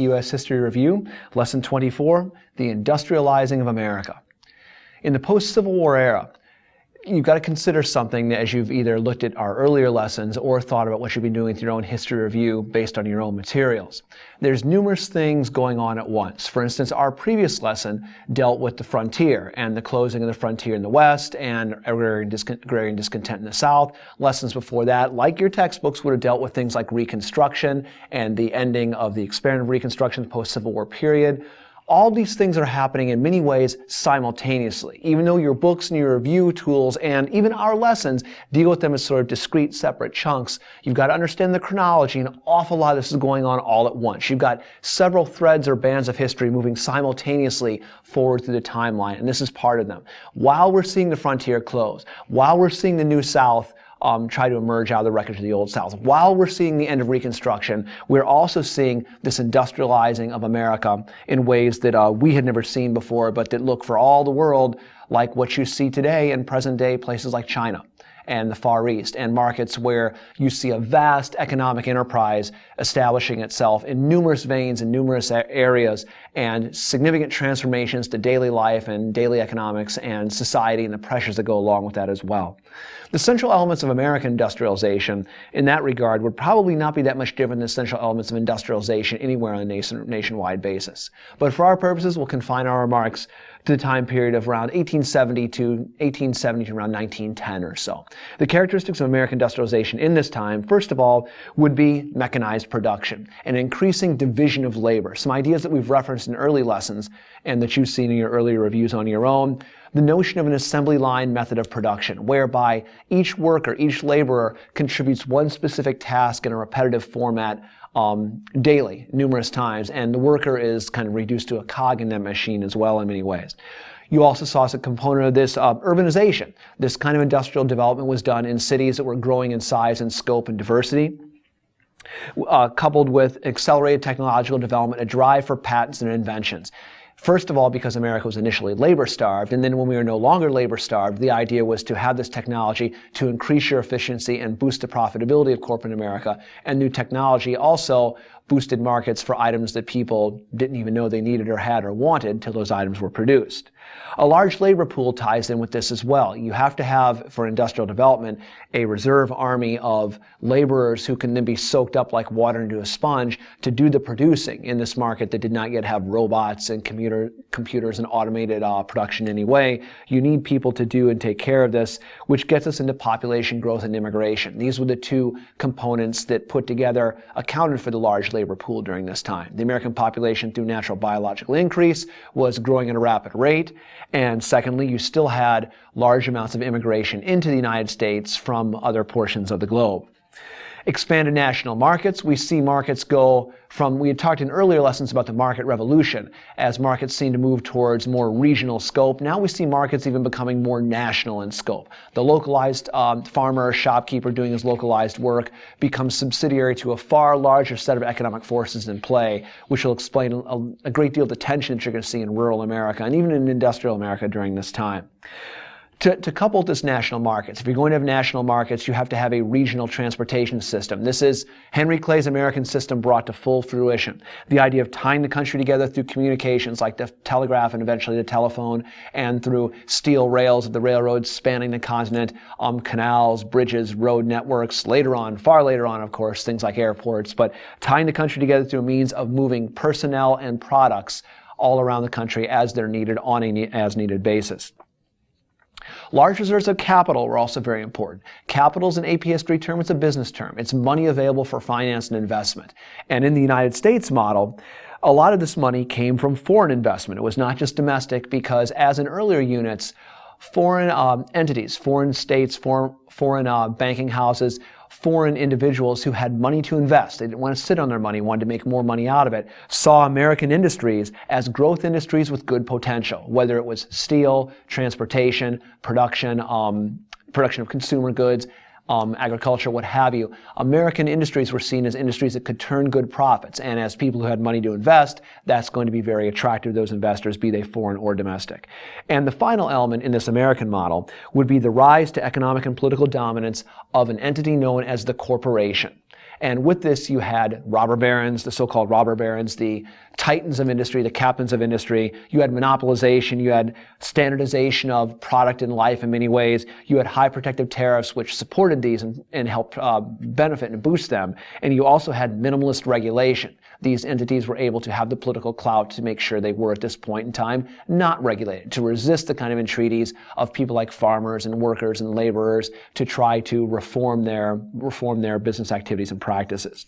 APUS History Review, Lesson 24, The Industrializing of America. In the post-Civil War era, you've got to consider something as you've either looked at our earlier lessons or thought about what you've been doing with your own history review based on your own materials. There's numerous things going on at once. For instance, our previous lesson dealt with the frontier and the closing of the frontier in the West and agrarian discontent in the South. Lessons before that, like your textbooks, would have dealt with things like Reconstruction and the ending of the experiment of Reconstruction, post-Civil War period. All these things are happening in many ways simultaneously, even though your books and your review tools and even our lessons deal with them as sort of discrete, separate chunks. You've got to understand the chronology, and an awful lot of this is going on all at once. You've got several threads or bands of history moving simultaneously forward through the timeline, and this is part of them. While we're seeing the frontier close, while we're seeing the New South try to emerge out of the wreckage of the Old South. While we're seeing the end of Reconstruction, we're also seeing this industrializing of America in ways that we had never seen before, but that look for all the world like what you see today in present-day places like China and the Far East, and markets where you see a vast economic enterprise establishing itself in numerous veins and numerous areas, and significant transformations to daily life and daily economics and society and the pressures that go along with that as well. The central elements of American industrialization in that regard would probably not be that much different than the central elements of industrialization anywhere on a nationwide basis. But for our purposes, we'll confine our remarks to the time period of around 1870 to around 1910 or so. The characteristics of American industrialization in this time, first of all, would be mechanized production, an increasing division of labor, some ideas that we've referenced in early lessons and that you've seen in your earlier reviews on your own. The notion of an assembly line method of production, whereby each worker, each laborer contributes one specific task in a repetitive format daily, numerous times, and the worker is kind of reduced to a cog in that machine as well in many ways. You also saw as a component of this urbanization. This kind of industrial development was done in cities that were growing in size and scope and diversity, coupled with accelerated technological development, a drive for patents and inventions. First of all, because America was initially labor-starved, and then when we were no longer labor-starved, the idea was to have this technology to increase your efficiency and boost the profitability of corporate America. And new technology also boosted markets for items that people didn't even know they needed or had or wanted until those items were produced. A large labor pool ties in with this as well. You have to have, for industrial development, a reserve army of laborers who can then be soaked up like water into a sponge to do the producing in this market that did not yet have robots and computers and automated production anyway. You need people to do and take care of this, which gets us into population growth and immigration. These were the two components that put together accounted for the large labor pool during this time. The American population, through natural biological increase, was growing at a rapid rate. And secondly, you still had large amounts of immigration into the United States from other portions of the globe. Expanded national markets. We see markets go from, we had talked in earlier lessons about the market revolution, as markets seem to move towards more regional scope. Now we see markets even becoming more national in scope. The localized farmer or shopkeeper doing his localized work becomes subsidiary to a far larger set of economic forces in play, which will explain a great deal of the tension that you're going to see in rural America and even in industrial America during this time. To couple this national markets, if you're going to have national markets, you have to have a regional transportation system. This is Henry Clay's American system brought to full fruition. The idea of tying the country together through communications like the telegraph and eventually the telephone, and through steel rails of the railroads spanning the continent, canals, bridges, road networks, later on, far later on, of course, things like airports, but tying the country together through a means of moving personnel and products all around the country as they're needed on a as-needed basis. Large reserves of capital were also very important. Capital is an AP history term, it's a business term. It's money available for finance and investment. And in the United States model, a lot of this money came from foreign investment. It was not just domestic, because as in earlier units, foreign entities, foreign states, foreign banking houses, foreign individuals who had money to invest, they didn't want to sit on their money, wanted to make more money out of it, saw American industries as growth industries with good potential, whether it was steel, transportation, production of consumer goods, agriculture, what have you. American industries were seen as industries that could turn good profits, and as people who had money to invest, that's going to be very attractive to those investors, be they foreign or domestic. And the final element in this American model would be the rise to economic and political dominance of an entity known as the corporation. And with this, you had robber barons, the so-called robber barons, the titans of industry, the captains of industry. You had monopolization. You had standardization of product and life in many ways. You had high protective tariffs, which supported these and helped benefit and boost them. And you also had minimalist regulation. These entities were able to have the political clout to make sure they were, at this point in time, not regulated, to resist the kind of entreaties of people like farmers and workers and laborers to try to reform their business activities and practices.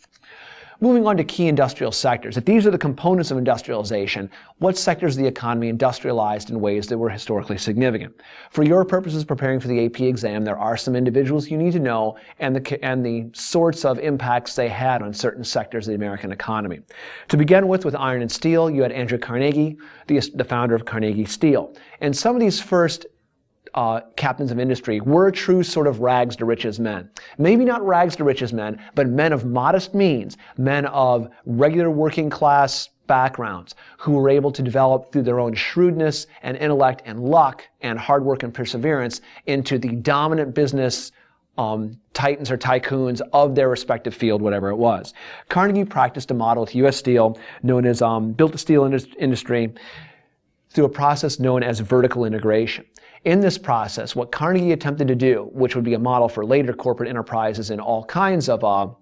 Moving on to key industrial sectors. If these are the components of industrialization, what sectors of the economy industrialized in ways that were historically significant? For your purposes preparing for the AP exam, there are some individuals you need to know and the sorts of impacts they had on certain sectors of the American economy. To begin with iron and steel, you had Andrew Carnegie, the founder of Carnegie Steel. And some of these first captains of industry were true sort of rags to riches men. Maybe not rags to riches men, but men of modest means, men of regular working class backgrounds who were able to develop through their own shrewdness and intellect and luck and hard work and perseverance into the dominant business titans or tycoons of their respective field, whatever it was. Carnegie practiced a model with U.S. Steel known as built the steel industry through a process known as vertical integration. In this process, what Carnegie attempted to do, which would be a model for later corporate enterprises in all kinds of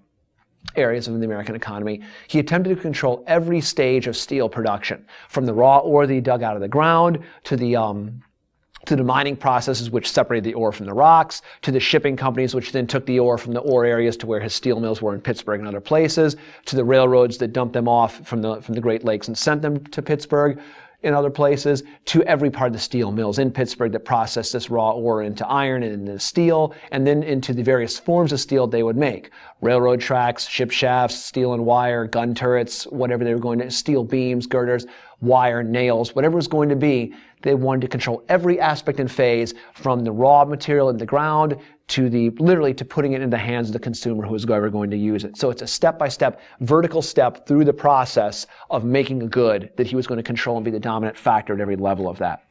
areas of the American economy, he attempted to control every stage of steel production, from the raw ore that he dug out of the ground to the mining processes which separated the ore from the rocks, to the shipping companies which then took the ore from the ore areas to where his steel mills were in Pittsburgh and other places, to the railroads that dumped them off from the Great Lakes and sent them to Pittsburgh in other places, to every part of the steel mills in Pittsburgh that processed this raw ore into iron and into steel, and then into the various forms of steel they would make. Railroad tracks, ship shafts, steel and wire, gun turrets, whatever they were going to, steel beams, girders, wire, nails, whatever it was going to be. They wanted to control every aspect and phase, from the raw material in the ground to literally to putting it in the hands of the consumer who is ever going to use it. So it's a step-by-step, vertical step through the process of making a good that he was going to control and be the dominant factor at every level of that.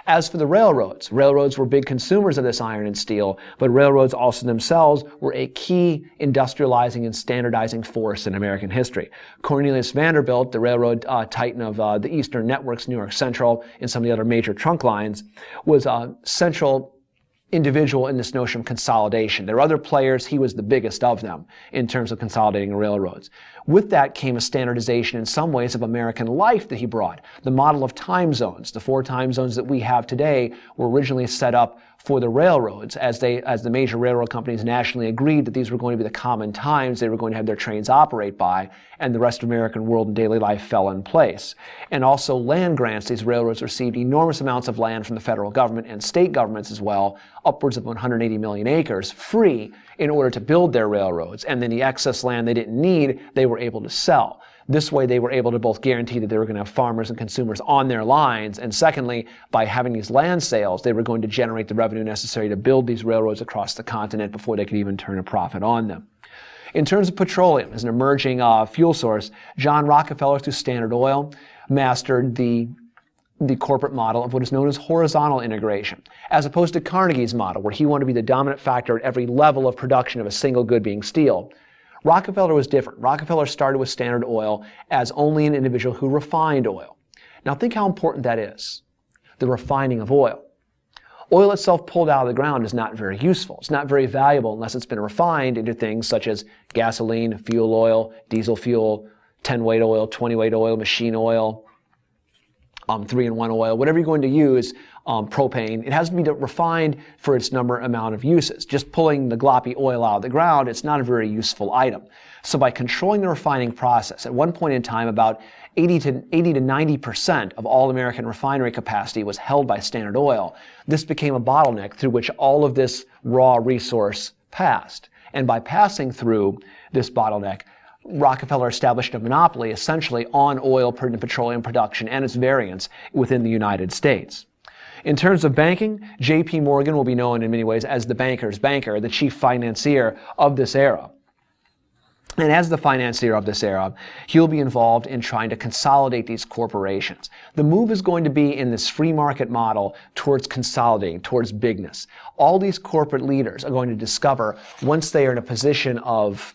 As for the railroads were big consumers of this iron and steel, but railroads also themselves were a key industrializing and standardizing force in American history. Cornelius Vanderbilt, the railroad titan of the Eastern Networks, New York Central, and some of the other major trunk lines, was a central individual in this notion of consolidation. There are other players. He was the biggest of them in terms of consolidating railroads. With that came a standardization in some ways of American life that he brought. The model of time zones, the 4 time zones that we have today, were originally set up for the railroads as the major railroad companies nationally agreed that these were going to be the common times they were going to have their trains operate by, and the rest of American world and daily life fell in place. And also land grants. These railroads received enormous amounts of land from the federal government and state governments as well, upwards of 180 million acres, free in order to build their railroads. And then the excess land they didn't need, they were able to sell. This way they were able to both guarantee that they were going to have farmers and consumers on their lines, and secondly, by having these land sales, they were going to generate the revenue necessary to build these railroads across the continent before they could even turn a profit on them. In terms of petroleum as an emerging fuel source, John Rockefeller, through Standard Oil, mastered the corporate model of what is known as horizontal integration, as opposed to Carnegie's model, where he wanted to be the dominant factor at every level of production of a single good being steel. Rockefeller was different. Rockefeller started with Standard Oil as only an individual who refined oil. Now think how important that is, the refining of oil. Oil itself pulled out of the ground is not very useful. It's not very valuable unless it's been refined into things such as gasoline, fuel oil, diesel fuel, 10-weight oil, 20-weight oil, machine oil, 3-in-1 oil, whatever you're going to use, propane. It has to be refined for its amount of uses. Just pulling the gloppy oil out of the ground, it's not a very useful item. So by controlling the refining process, at one point in time, about 80 to 90% of all American refinery capacity was held by Standard Oil. This became a bottleneck through which all of this raw resource passed. And by passing through this bottleneck, Rockefeller established a monopoly essentially on oil and petroleum production and its variants within the United States. In terms of banking, J.P. Morgan will be known in many ways as the banker's banker, the chief financier of this era. And as the financier of this era, he'll be involved in trying to consolidate these corporations. The move is going to be in this free market model towards consolidating, towards bigness. All these corporate leaders are going to discover, once they are in a position of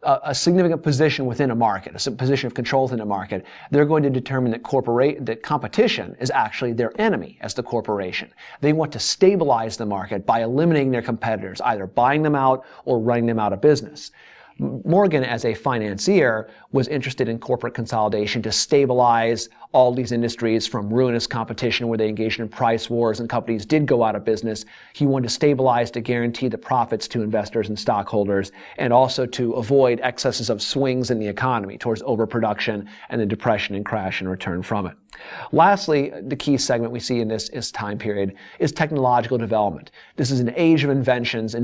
a significant position within a market, a position of control within a market, they're going to determine that competition is actually their enemy as the corporation. They want to stabilize the market by eliminating their competitors, either buying them out or running them out of business. Morgan, as a financier, was interested in corporate consolidation to stabilize all these industries from ruinous competition where they engaged in price wars and companies did go out of business. He wanted to stabilize to guarantee the profits to investors and stockholders, and also to avoid excesses of swings in the economy towards overproduction and the depression and crash and return from it. Lastly, the key segment we see in this time period is technological development. This is an age of inventions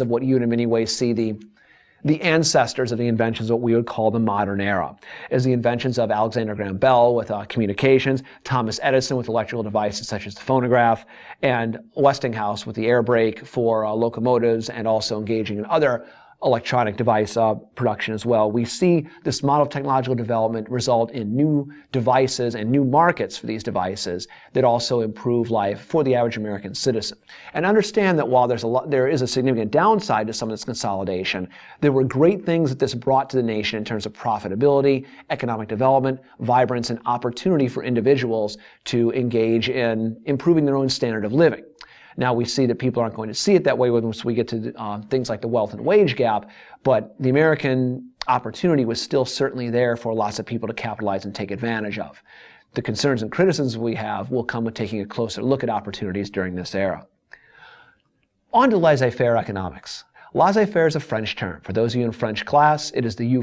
of what you in many ways see the ancestors of the inventions, what we would call the modern era, as the inventions of Alexander Graham Bell with communications, Thomas Edison with electrical devices such as the phonograph, and Westinghouse with the air brake for locomotives, and also engaging in other electronic device production as well. We see this model of technological development result in new devices and new markets for these devices that also improve life for the average American citizen. And understand that while there is a significant downside to some of this consolidation, there were great things that this brought to the nation in terms of profitability, economic development, vibrance, and opportunity for individuals to engage in improving their own standard of living. Now we see that people aren't going to see it that way once we get to things like the wealth and wage gap, but the American opportunity was still certainly there for lots of people to capitalize and take advantage of. The concerns and criticisms we have will come with taking a closer look at opportunities during this era. On to laissez-faire economics. Laissez-faire is a French term. For those of you in French class, it is the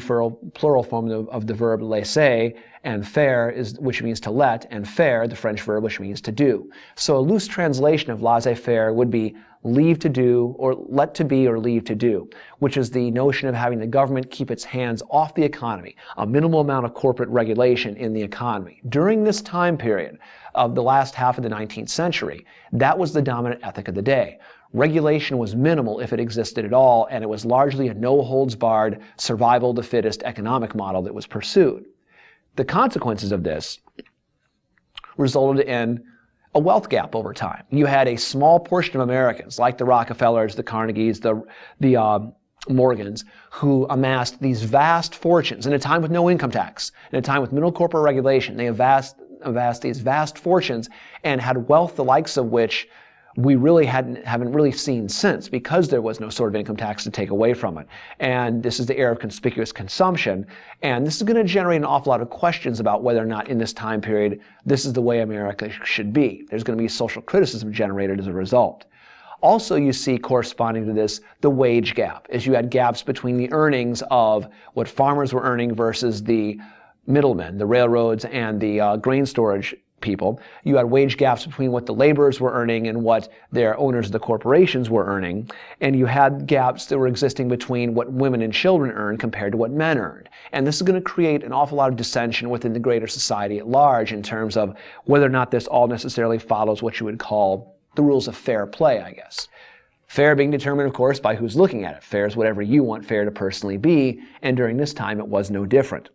plural form of the verb laisser, and faire, which means to let, and faire, the French verb, which means to do. So a loose translation of laissez-faire would be leave to do, or let to be, or leave to do, which is the notion of having the government keep its hands off the economy, a minimal amount of corporate regulation in the economy. During this time period of the last half of the 19th century, that was the dominant ethic of the day. Regulation was minimal if it existed at all, and it was largely a no-holds-barred, survival of the fittest economic model that was pursued. The consequences of this resulted in a wealth gap over time. You had a small portion of Americans, like the Rockefellers, the Carnegies, the Morgans, who amassed these vast fortunes in a time with no income tax, in a time with minimal corporate regulation. They amassed these vast fortunes and had wealth the likes of which we really haven't really seen since, because there was no sort of income tax to take away from it. And this is the era of conspicuous consumption. And this is going to generate an awful lot of questions about whether or not in this time period, this is the way America should be. There's going to be social criticism generated as a result. Also, you see corresponding to this, the wage gap, as you had gaps between the earnings of what farmers were earning versus the middlemen, the railroads and the grain storage people. You had wage gaps between what the laborers were earning and what their owners of the corporations were earning. And you had gaps that were existing between what women and children earned compared to what men earned. And this is going to create an awful lot of dissension within the greater society at large in terms of whether or not this all necessarily follows what you would call the rules of fair play, I guess. Fair being determined, of course, by who's looking at it. Fair is whatever you want fair to personally be, and during this time it was no different.